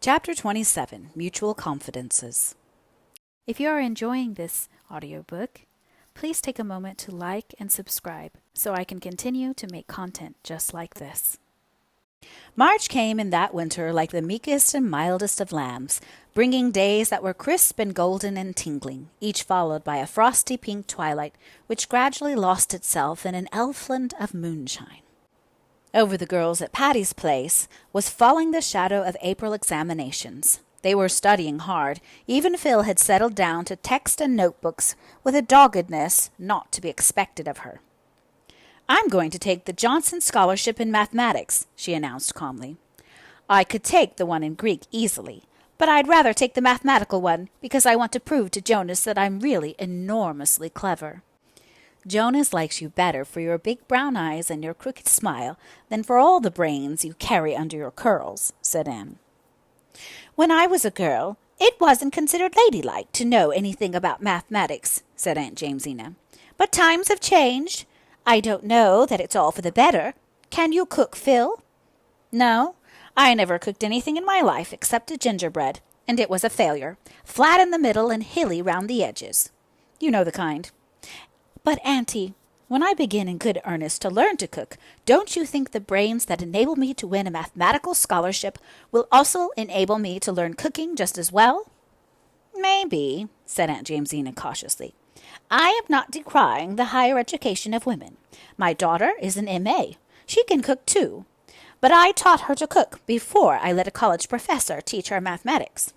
Chapter 27, Mutual Confidences. If you are enjoying this audiobook, please take a moment to like and subscribe so I can continue to make content just like this. March came in that winter like the meekest and mildest of lambs, bringing days that were crisp and golden and tingling, each followed by a frosty pink twilight which gradually lost itself in an elfland of moonshine. Over the girls at Patty's Place was falling the shadow of April examinations. They were studying hard. Even Phil had settled down to text and notebooks with a doggedness not to be expected of her. "I'm going to take the Johnson Scholarship in Mathematics," she announced calmly. "I could take the one in Greek easily, but I'd rather take the mathematical one because I want to prove to Jonas that I'm really enormously clever." "Jonas likes you better for your big brown eyes and your crooked smile than for all the brains you carry under your curls," said Anne. "When I was a girl, it wasn't considered ladylike to know anything about mathematics," said Aunt Jamesina. "But times have changed. I don't know that it's all for the better. Can you cook, Phil?" "No, I never cooked anything in my life except a gingerbread, and it was a failure, flat in the middle and hilly round the edges. You know the kind." "But, Auntie, when I begin in good earnest to learn to cook, don't you think the brains that enable me to win a mathematical scholarship will also enable me to learn cooking just as well?" "Maybe," said Aunt Jamesina cautiously. "I am not decrying the higher education of women. My daughter is an M.A. She can cook too. But I taught her to cook before I let a college professor teach her mathematics."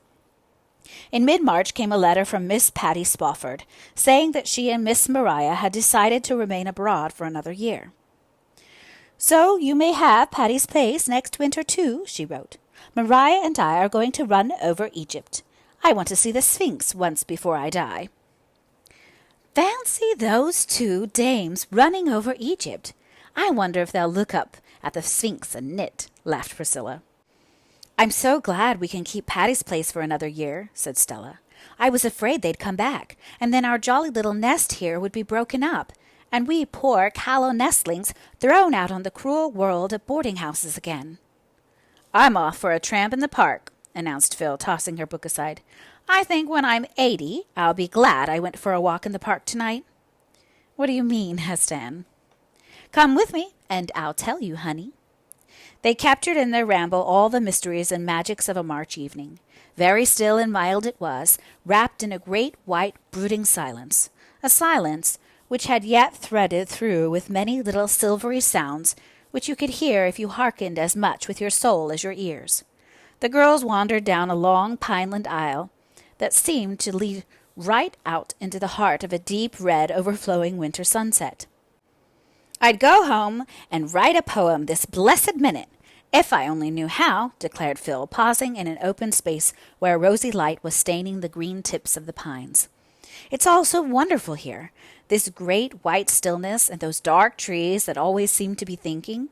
In mid-March came a letter from Miss Patty Spofford, saying that she and Miss Marilla had decided to remain abroad for another year. "So you may have Patty's Place next winter too," she wrote. "Marilla and I are going to run over Egypt. I want to see the Sphinx once before I die." "Fancy those two dames running over Egypt. I wonder if they'll look up at the Sphinx and knit," laughed Priscilla. "I'm so glad we can keep Patty's Place for another year," said Stella. "I was afraid they'd come back, and then our jolly little nest here would be broken up, and we poor callow nestlings thrown out on the cruel world of boarding houses again." "I'm off for a tramp in the park," announced Phil, tossing her book aside. "I think when I'm 80, I'll be glad I went for a walk in the park tonight." "What do you mean?" asked Anne. "Come with me, and I'll tell you, honey." They captured in their ramble all the mysteries and magics of a March evening. Very still and mild it was, wrapped in a great white brooding silence, a silence which had yet threaded through with many little silvery sounds which you could hear if you hearkened as much with your soul as your ears. The girls wandered down a long pineland aisle that seemed to lead right out into the heart of a deep red overflowing winter sunset. "I'd go home and write a poem this blessed minute, if I only knew how," declared Phil, pausing in an open space where a rosy light was staining the green tips of the pines. "It's all so wonderful here, this great white stillness and those dark trees that always seem to be thinking."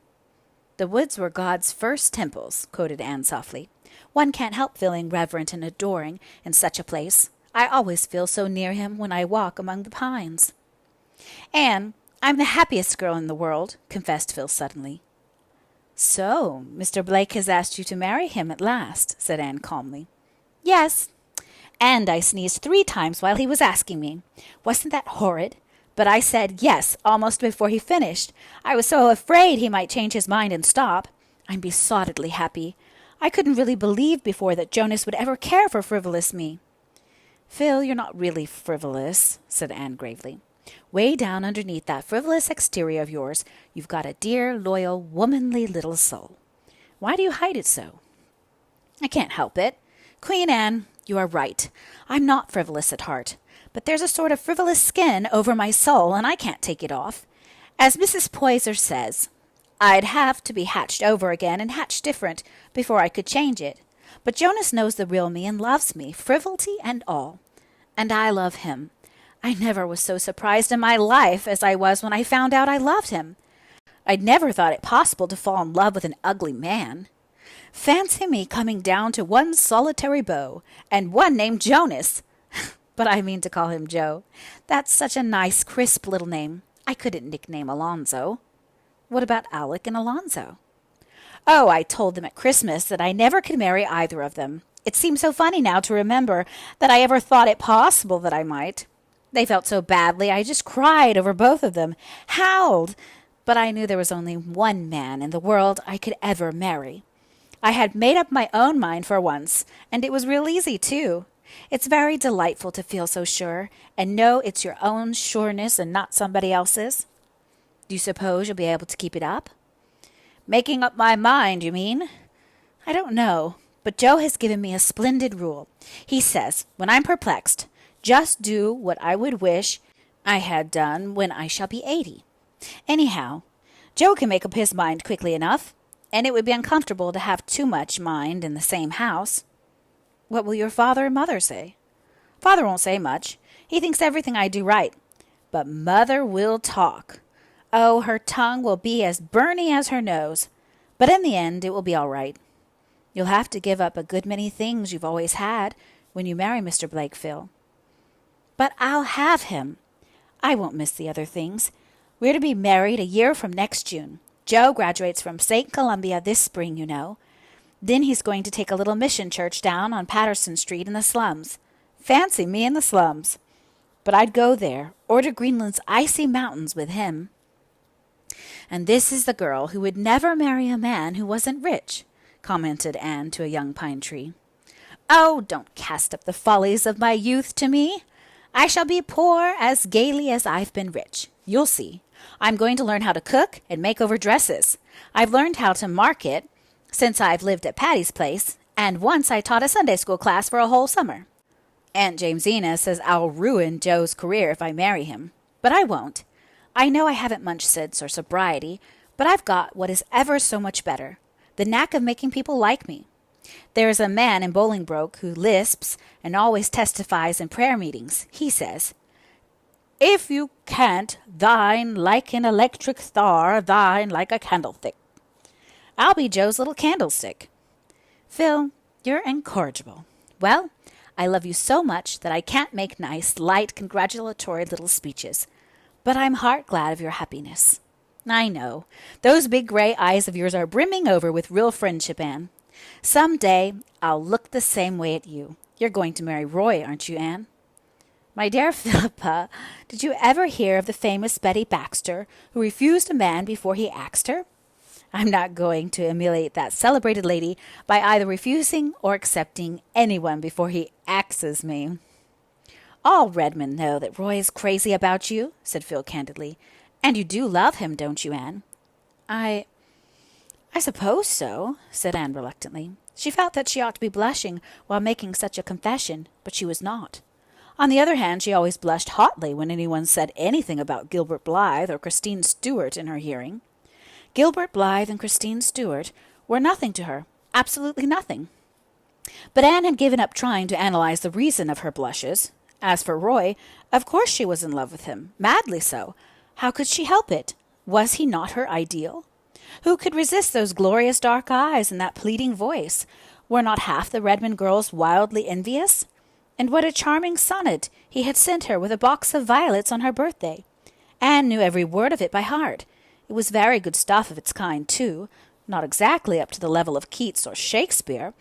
"The woods were God's first temples," quoted Anne softly. "One can't help feeling reverent and adoring in such a place. I always feel so near him when I walk among the pines." "Anne, I'm the happiest girl in the world," confessed Phil suddenly. "So, Mr. Blake has asked you to marry him at last," said Anne calmly. "Yes, and I sneezed 3 times while he was asking me. Wasn't that horrid? But I said yes almost before he finished. I was so afraid he might change his mind and stop. I'm besottedly happy. I couldn't really believe before that Jonas would ever care for frivolous me." "Phil, you're not really frivolous," said Anne gravely. "Way down underneath that frivolous exterior of yours, you've got a dear, loyal, womanly little soul. Why do you hide it so?" "I can't help it. Queen Anne, you are right. I'm not frivolous at heart. But there's a sort of frivolous skin over my soul, and I can't take it off. As Mrs. Poyser says, I'd have to be hatched over again and hatched different before I could change it. But Jonas knows the real me and loves me, frivolity and all. And I love him. I never was so surprised in my life as I was when I found out I loved him. I'd never thought it possible to fall in love with an ugly man. Fancy me coming down to one solitary beau, and one named Jonas. But I mean to call him Joe. That's such a nice, crisp little name. I couldn't nickname Alonzo." "What about Alec and Alonzo?" Oh, I told them at Christmas that I never could marry either of them. It seems so funny now to remember that I ever thought it possible that I might. They felt so badly, I just cried over both of them, howled. But I knew there was only one man in the world I could ever marry. I had made up my own mind for once, and it was real easy, too. It's very delightful to feel so sure, and know it's your own sureness and not somebody else's. Do you suppose you'll be able to keep it up? Making up my mind, you mean? I don't know, but Joe has given me a splendid rule. He says, when I'm perplexed, just do what I would wish I had done when I shall be 80. Anyhow, Joe can make up his mind quickly enough, and it would be uncomfortable to have too much mind in the same house. What will your father and mother say? Father won't say much. He thinks everything I do right. But Mother will talk. Oh, her tongue will be as burny as her nose. But in the end, it will be all right. You'll have to give up a good many things you've always had when you marry Mr. Blakeville. But I'll have him. I won't miss the other things. We're to be married a year from next June. Joe graduates from St. Columbia this spring, you know. Then he's going to take a little mission church down on Patterson Street in the slums. Fancy me in the slums. But I'd go there, or to Greenland's icy mountains with him. And this is the girl who would never marry a man who wasn't rich, commented Anne to a young pine tree. Oh, don't cast up the follies of my youth to me. I shall be poor as gaily as I've been rich. You'll see. I'm going to learn how to cook and make over dresses. I've learned how to market since I've lived at Patty's place, and once I taught a Sunday school class for a whole summer. Aunt Jamesina says I'll ruin Joe's career if I marry him, but I won't. I know I haven't much sense or sobriety, but I've got what is ever so much better, the knack of making people like me. There is a man in Bolingbroke who lisps and always testifies in prayer meetings. He says, "If you can't thine like an electric star, thine like a candlestick." I'll be Joe's little candlestick. Phil, you're incorrigible. Well, I love you so much that I can't make nice, light, congratulatory little speeches. But I'm heart glad of your happiness. I know. Those big gray eyes of yours are brimming over with real friendship, Anne. Some day I'll look the same way at you. You're going to marry Roy, aren't you, Anne? My dear Philippa, did you ever hear of the famous Betty Baxter, who refused a man before he axed her? I'm not going to emulate that celebrated lady by either refusing or accepting anyone before he axes me. All Redmond know that Roy is crazy about you, said Phil candidly. And you do love him, don't you, Anne? I suppose so, said Anne reluctantly. She felt that she ought to be blushing while making such a confession, but she was not. On the other hand, she always blushed hotly when anyone said anything about Gilbert Blythe or Christine Stuart in her hearing. Gilbert Blythe and Christine Stuart were nothing to her, absolutely nothing. But Anne had given up trying to analyze the reason of her blushes. As for Roy, of course she was in love with him, madly so. How could she help it? Was he not her ideal? Who could resist those glorious dark eyes and that pleading voice? Were not half the Redmond girls wildly envious? And what a charming sonnet he had sent her with a box of violets on her birthday. Anne knew every word of it by heart. It was very good stuff of its kind, too, not exactly up to the level of Keats or Shakespeare.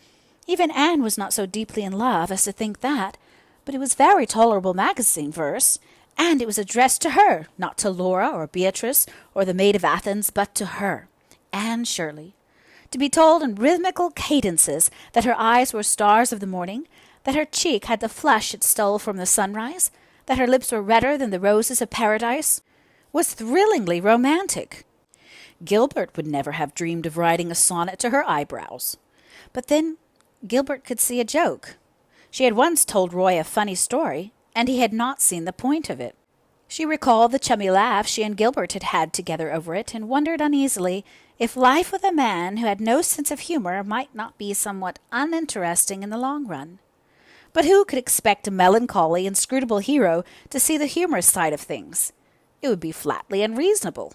Even Anne was not so deeply in love as to think that, but it was very tolerable magazine verse, and it was addressed to her, not to Laura or Beatrice or the Maid of Athens, but to her, Anne Shirley. To be told in rhythmical cadences that her eyes were stars of the morning, that her cheek had the flush it stole from the sunrise, that her lips were redder than the roses of paradise, was thrillingly romantic. Gilbert would never have dreamed of writing a sonnet to her eyebrows. But then Gilbert could see a joke. She had once told Roy a funny story, and he had not seen the point of it. She recalled the chummy laugh she and Gilbert had had together over it, and wondered uneasily if life with a man who had no sense of humor might not be somewhat uninteresting in the long run. But who could expect a melancholy, inscrutable hero to see the humorous side of things? It would be flatly unreasonable.